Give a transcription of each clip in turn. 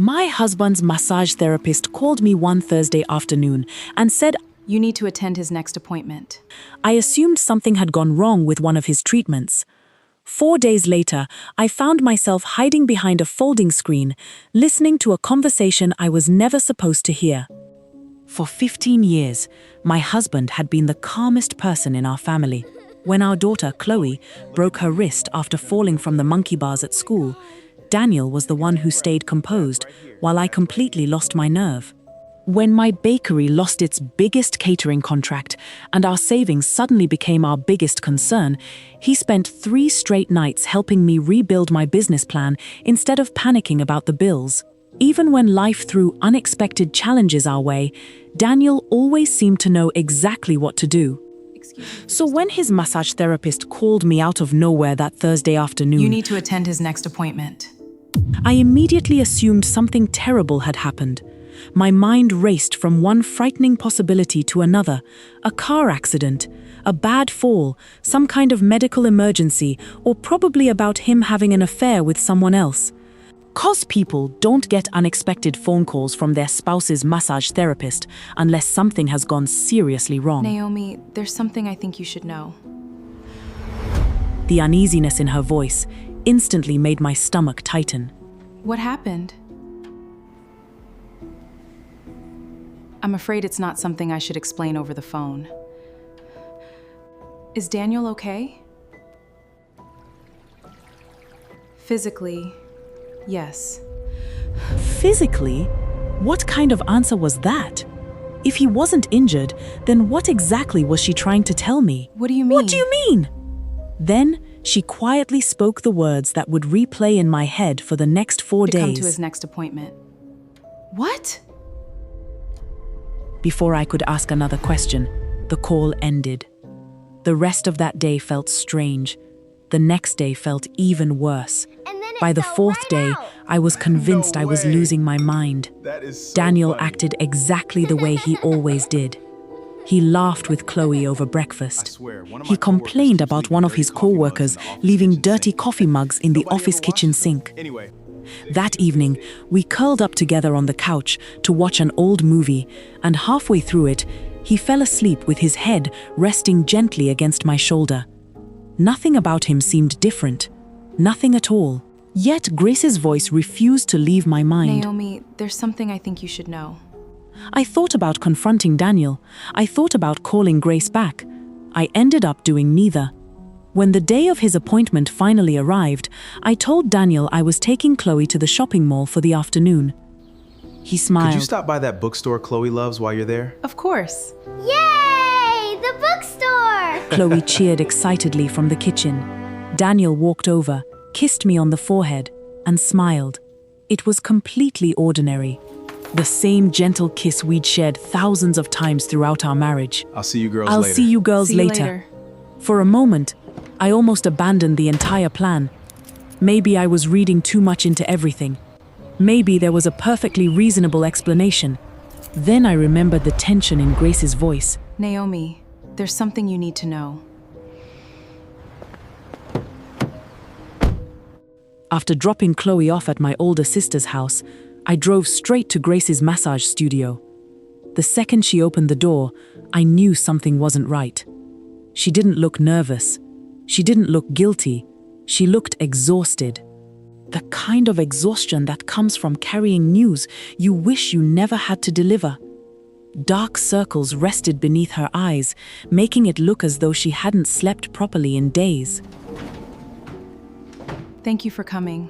My husband's massage therapist called me one Thursday afternoon and said You need to attend his next appointment. I assumed something had gone wrong with one of his treatments. 4 days later, I found myself hiding behind a folding screen, listening to a conversation I was never supposed to hear. For 15 years, my husband had been the calmest person in our family. When our daughter, Chloe, broke her wrist after falling from the monkey bars at school, Daniel was the one who stayed composed, while I completely lost my nerve. When my bakery lost its biggest catering contract and our savings suddenly became our biggest concern, he spent 3 straight nights helping me rebuild my business plan instead of panicking about the bills. Even when life threw unexpected challenges our way, Daniel always seemed to know exactly what to do. So when his massage therapist called me out of nowhere that Thursday afternoon, You need to attend his next appointment. I immediately assumed something terrible had happened. My mind raced from one frightening possibility to another: a car accident, a bad fall, some kind of medical emergency, or probably about him having an affair with someone else. 'Cause people don't get unexpected phone calls from their spouse's massage therapist unless something has gone seriously wrong. Naomi, there's something I think you should know. The uneasiness in her voice instantly made my stomach tighten. What happened? I'm afraid it's not something I should explain over the phone. Is Daniel okay? Physically, yes. Physically? What kind of answer was that? If he wasn't injured, then what exactly was she trying to tell me? What do you mean? What do you mean? Then she quietly spoke the words that would replay in my head for the next 4 To days. come to his next appointment. What? Before I could ask another question, the call ended. The rest of that day felt strange. The next day felt even worse. By the 4th day, I was convinced I was losing my mind. Daniel acted exactly the way he always did. He laughed with Chloe over breakfast. He complained about one of his co-workers leaving dirty coffee mugs in the office kitchen sink. That evening, we curled up together on the couch to watch an old movie, and halfway through it, he fell asleep with his head resting gently against my shoulder. Nothing about him seemed different. Nothing at all. Yet Grace's voice refused to leave my mind. Naomi, there's something I think you should know. I thought about confronting Daniel. I thought about calling Grace back. I ended up doing neither. When the day of his appointment finally arrived, I told Daniel I was taking Chloe to the shopping mall for the afternoon. He smiled. Could you stop by that bookstore Chloe loves while you're there? Of course. Yay! The bookstore! Chloe cheered excitedly from the kitchen. Daniel walked over, kissed me on the forehead, and smiled. It was completely ordinary. The same gentle kiss we'd shared thousands of times throughout our marriage. I'll see you girls I'll later. see you girls See you later. later. For a moment, I almost abandoned the entire plan. Maybe I was reading too much into everything. Maybe there was a perfectly reasonable explanation. Then I remembered the tension in Grace's voice. Naomi, there's something you need to know. After dropping Chloe off at my older sister's house, I drove straight to Grace's massage studio. The second she opened the door, I knew something wasn't right. She didn't look nervous. She didn't look guilty. She looked exhausted. The kind of exhaustion that comes from carrying news you wish you never had to deliver. Dark circles rested beneath her eyes, making it look as though she hadn't slept properly in days. Thank you for coming.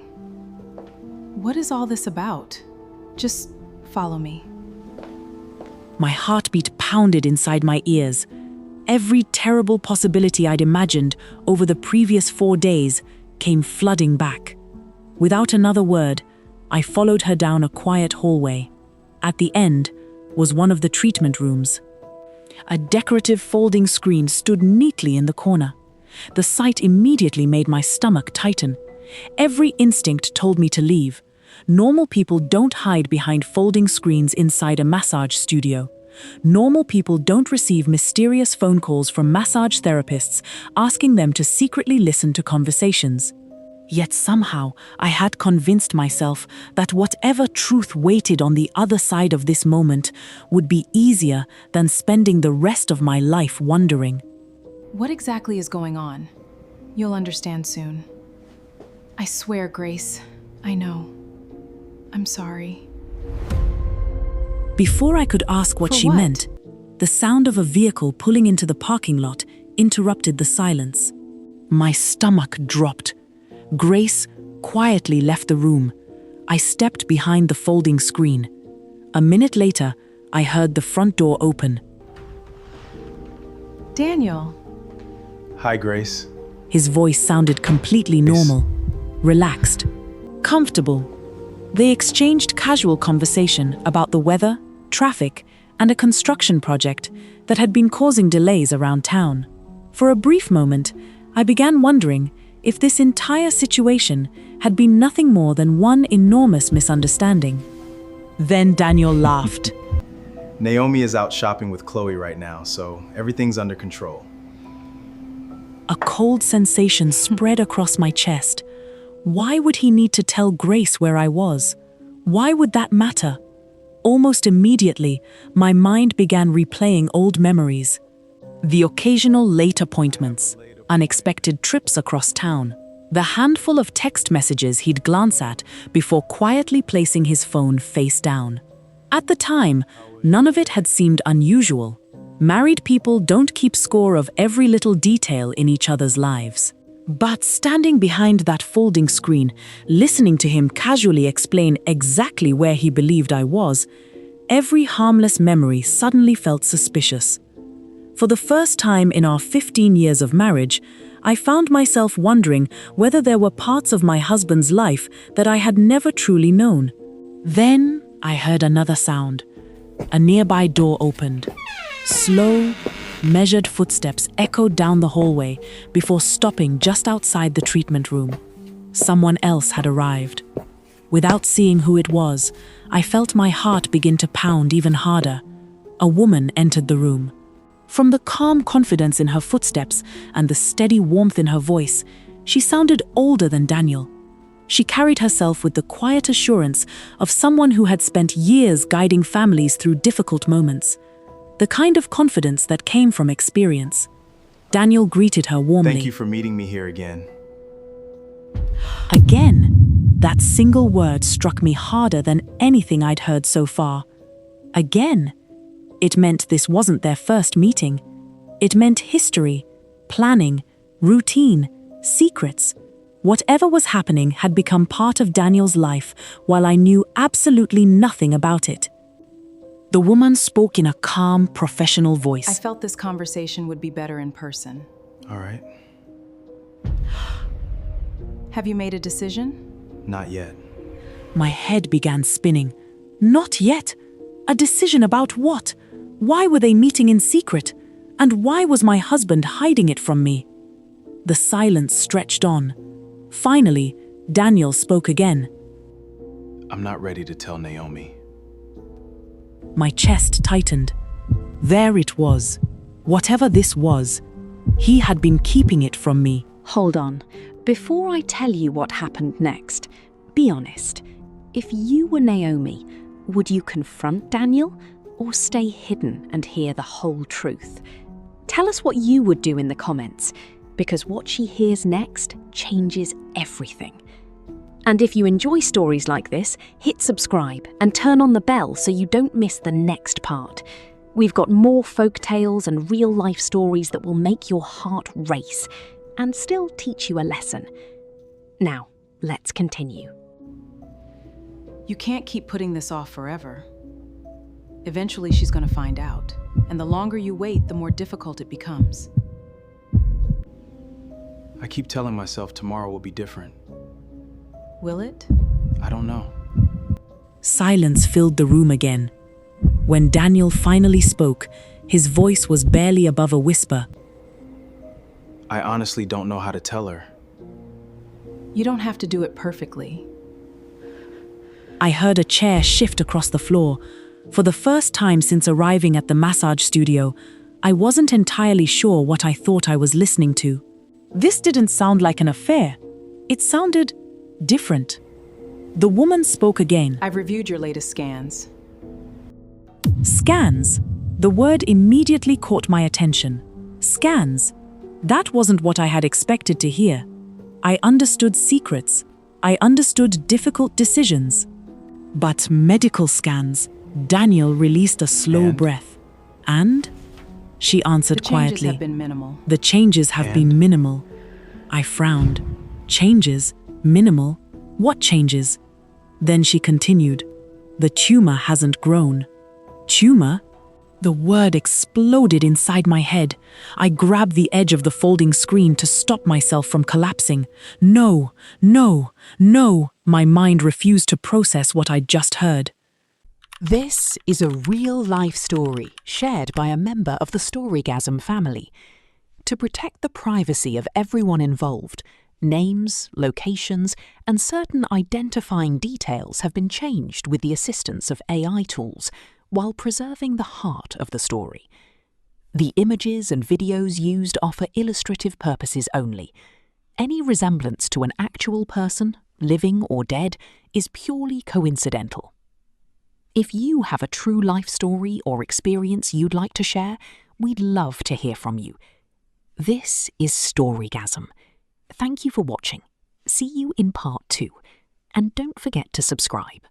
What is all this about? Just follow me. My heartbeat pounded inside my ears. Every terrible possibility I'd imagined over the previous 4 days came flooding back. Without another word, I followed her down a quiet hallway. At the end was one of the treatment rooms. A decorative folding screen stood neatly in the corner. The sight immediately made my stomach tighten. Every instinct told me to leave. Normal people don't hide behind folding screens inside a massage studio. Normal people don't receive mysterious phone calls from massage therapists asking them to secretly listen to conversations. Yet somehow I had convinced myself that whatever truth waited on the other side of this moment would be easier than spending the rest of my life wondering. What exactly is going on? You'll understand soon. I swear, Grace. I know. I'm sorry. Before I could ask what For she what? meant, the sound of a vehicle pulling into the parking lot interrupted the silence. My stomach dropped. Grace quietly left the room. I stepped behind the folding screen. A minute later, I heard the front door open. Daniel. Hi, Grace. His voice sounded completely normal, relaxed, comfortable. They exchanged casual conversation about the weather, traffic, and a construction project that had been causing delays around town. For a brief moment, I began wondering if this entire situation had been nothing more than one enormous misunderstanding. Then Daniel laughed. Naomi is out shopping with Chloe right now, so everything's under control. A cold sensation spread across my chest. Why would he need to tell Grace where I was? Why would that matter? Almost immediately, my mind began replaying old memories. The occasional late appointments, unexpected trips across town, the handful of text messages he'd glance at before quietly placing his phone face down. At the time, none of it had seemed unusual. Married people don't keep score of every little detail in each other's lives. But standing behind that folding screen, listening to him casually explain exactly where he believed I was, every harmless memory suddenly felt suspicious. For the first time in our 15 years of marriage, I found myself wondering whether there were parts of my husband's life that I had never truly known. Then I heard another sound. A nearby door opened. Slow, measured footsteps echoed down the hallway before stopping just outside the treatment room. Someone else had arrived. Without seeing who it was, I felt my heart begin to pound even harder. A woman entered the room. From the calm confidence in her footsteps and the steady warmth in her voice, she sounded older than Daniel. She carried herself with the quiet assurance of someone who had spent years guiding families through difficult moments. The kind of confidence that came from experience. Daniel greeted her warmly. Thank you for meeting me here again. Again, that single word struck me harder than anything I'd heard so far. Again. It meant this wasn't their first meeting. It meant history, planning, routine, secrets. Whatever was happening had become part of Daniel's life while I knew absolutely nothing about it. The woman spoke in a calm, professional voice. I felt this conversation would be better in person. All right. Have you made a decision? Not yet. My head began spinning. Not yet? A decision about what? Why were they meeting in secret? And why was my husband hiding it from me? The silence stretched on. Finally, Daniel spoke again. I'm not ready to tell Naomi. My chest tightened. There it was. Whatever this was, he had been keeping it from me. Hold on. Before I tell you what happened next, be honest. If you were Naomi, would you confront Daniel or stay hidden and hear the whole truth? Tell us what you would do in the comments, because what she hears next changes everything. And if you enjoy stories like this, hit subscribe and turn on the bell so you don't miss the next part. We've got more folk tales and real-life stories that will make your heart race and still teach you a lesson. Now, let's continue. You can't keep putting this off forever. Eventually she's going to find out, and the longer you wait, the more difficult it becomes. I keep telling myself tomorrow will be different. Will it? I don't know. Silence filled the room again. When Daniel finally spoke, his voice was barely above a whisper. I honestly don't know how to tell her. You don't have to do it perfectly. I heard a chair shift across the floor. For the first time since arriving at the massage studio, I wasn't entirely sure what I thought I was listening to. This didn't sound like an affair. It sounded different. The woman spoke again. I've reviewed your latest scans. Scans. The word immediately caught my attention. Scans. That wasn't what I had expected to hear. I understood secrets. I understood difficult decisions. But medical scans. Daniel released a slow breath. And? She answered quietly. The changes have been minimal. The changes have been minimal. I frowned. Changes? Minimal? What changes? Then she continued. The tumor hasn't grown. Tumor? The word exploded inside my head. I grabbed the edge of the folding screen to stop myself from collapsing. No, no, no. My mind refused to process what I'd just heard. This is a real-life story shared by a member of the Storygasm family. To protect the privacy of everyone involved, names, locations, and certain identifying details have been changed with the assistance of AI tools, while preserving the heart of the story. The images and videos used are for illustrative purposes only. Any resemblance to an actual person, living or dead, is purely coincidental. If you have a true life story or experience you'd like to share, we'd love to hear from you. This is Storygasm. Thank you for watching. See you in part 2. And don't forget to subscribe.